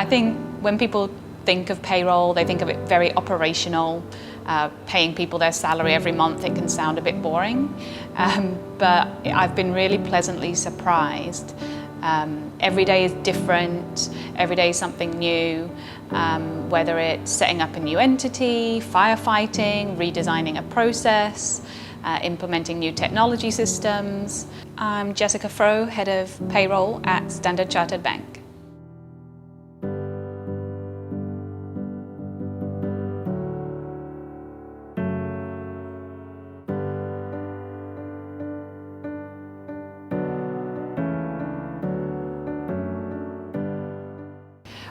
I think when people think of payroll, they think of it very operational. Paying people their salary every month, it can sound a bit boring. But I've been really pleasantly surprised. Every day is different, every day is something new, whether it's setting up a new entity, firefighting, redesigning a process, implementing new technology systems. I'm Jessica Froh, Head of Payroll at Standard Chartered Bank.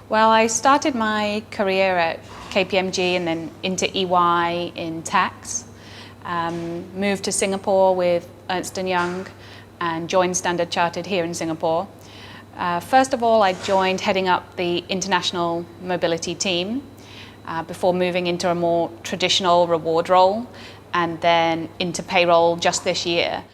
Well, I started my career at KPMG and then into EY in tax. Moved to Singapore with Ernst & Young and joined Standard Chartered here in Singapore. First of all, I joined heading up the international mobility team before moving into a more traditional reward role and then into payroll just this year.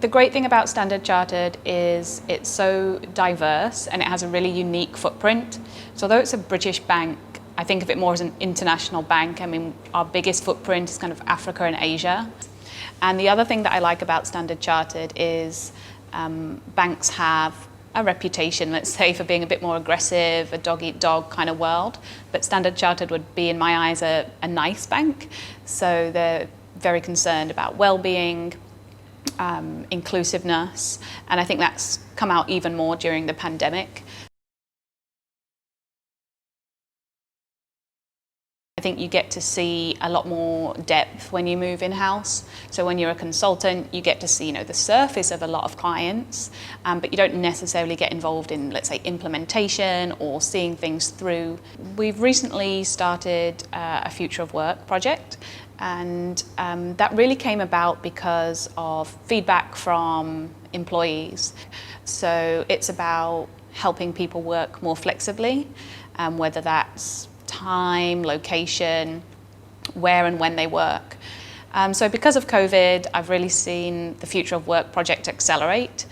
The great thing about Standard Chartered is it's so diverse and it has a really unique footprint. So although it's a British bank, I think of it more as an international bank. I mean, our biggest footprint is kind of Africa and Asia. And the other thing that I like about Standard Chartered is banks have a reputation, let's say, for being a bit more aggressive, a dog-eat-dog kind of world. But Standard Chartered would be, in my eyes, a nice bank. So they're very concerned about well-being, inclusiveness, and I think that's come out even more during the pandemic. I think you get to see a lot more depth when you move in-house. So when you're a consultant, you get to see, the surface of a lot of clients, but you don't necessarily get involved in, let's say, implementation or seeing things through. We've recently started a Future of Work project, and that really came about because of feedback from employees. So it's about helping people work more flexibly, whether that's time, location, where and when they work. So because of COVID, I've really seen the Future of Work project accelerate.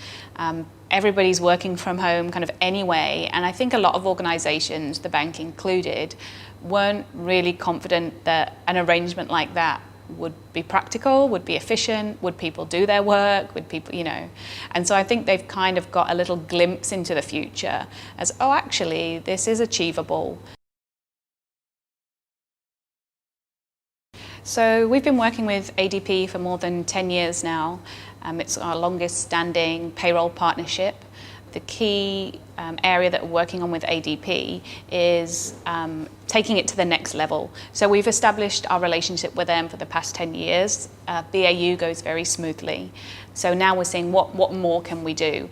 Everybody's working from home kind of anyway, and I think a lot of organizations, the bank included, weren't really confident that an arrangement like that would be practical, would be efficient, would people do their work, would people, And so I think they've kind of got a little glimpse into the future as, oh, actually, this is achievable. So we've been working with ADP for more than 10 years now. It's our longest standing payroll partnership. The key area that we're working on with ADP is taking it to the next level. So we've established our relationship with them for the past 10 years. BAU goes very smoothly. So now we're seeing what more can we do.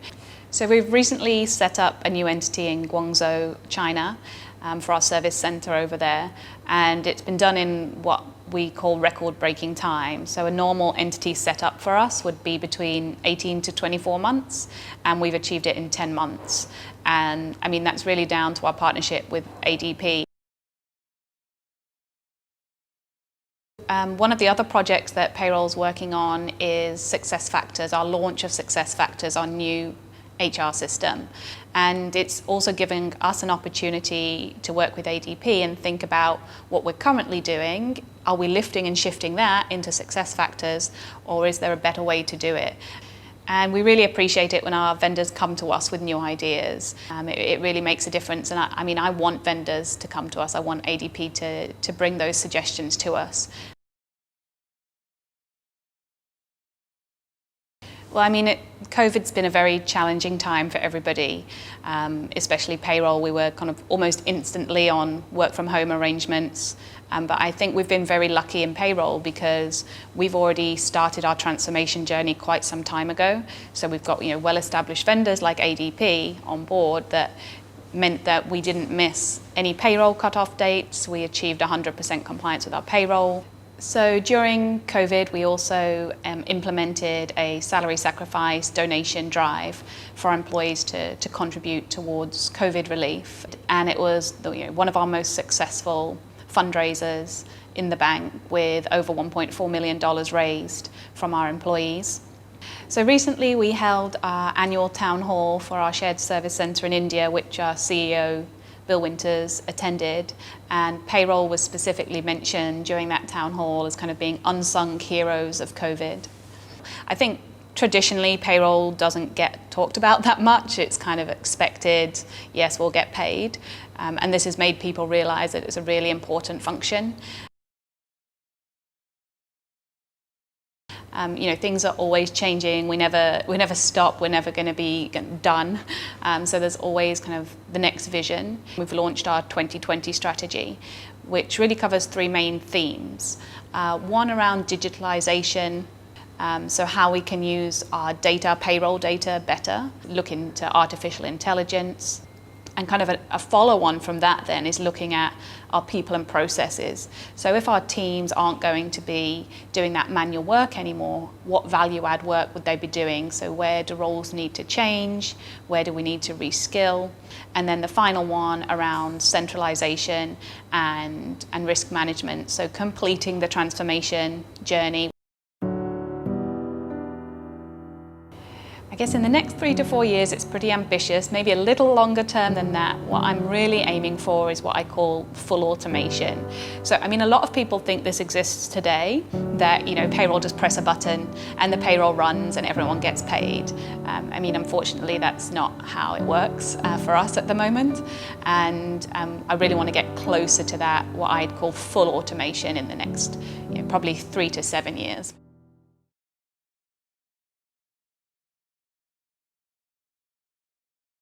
So we've recently set up a new entity in Guangzhou, China, for our service center over there. And it's been done in what we call record-breaking time. So a normal entity setup for us would be between 18 to 24 months, and we've achieved it in 10 months. And I mean, that's really down to our partnership with ADP. One of the other projects that Payroll's working on is SuccessFactors, our launch of SuccessFactors, our new HR system. And it's also giving us an opportunity to work with ADP and think about what we're currently doing. Are we lifting and shifting that into SuccessFactors, or is there a better way to do it? And we really appreciate it when our vendors come to us with new ideas. It really makes a difference. And I want vendors to come to us. I want ADP to bring those suggestions to us. Well, COVID's been a very challenging time for everybody, especially payroll. We were kind of almost instantly on work from home arrangements. But I think we've been very lucky in payroll because we've already started our transformation journey quite some time ago. So we've got well-established vendors like ADP on board that meant that we didn't miss any payroll cutoff dates. We achieved 100% compliance with our payroll. So during COVID, we also implemented a salary sacrifice donation drive for our employees to contribute towards COVID relief. And it was one of our most successful fundraisers in the bank, with over $1.4 million raised from our employees. So recently we held our annual town hall for our shared service centre in India, which our CEO Bill Winters attended, and payroll was specifically mentioned during that town hall as kind of being unsung heroes of COVID. I think traditionally payroll doesn't get talked about that much. It's kind of expected, yes, we'll get paid, and this has made people realise that it's a really important function. Things are always changing. We never stop. We're never going to be done. So there's always kind of the next vision. We've launched our 2020 strategy, which really covers three main themes. One around digitalisation, so how we can use our data, payroll data, better. Look into artificial intelligence. And kind of a follow-on from that then is looking at our people and processes. So if our teams aren't going to be doing that manual work anymore, what value-add work would they be doing? So where do roles need to change? Where do we need to reskill? And then the final one around centralisation and risk management. So completing the transformation journey. I guess in the next 3 to 4 years, it's pretty ambitious, maybe a little longer term than that. What I'm really aiming for is what I call full automation. So, I mean, a lot of people think this exists today, that, payroll just press a button and the payroll runs and everyone gets paid. Unfortunately, that's not how it works for us at the moment. And I really want to get closer to that, what I'd call full automation in the next, probably 3 to 7 years.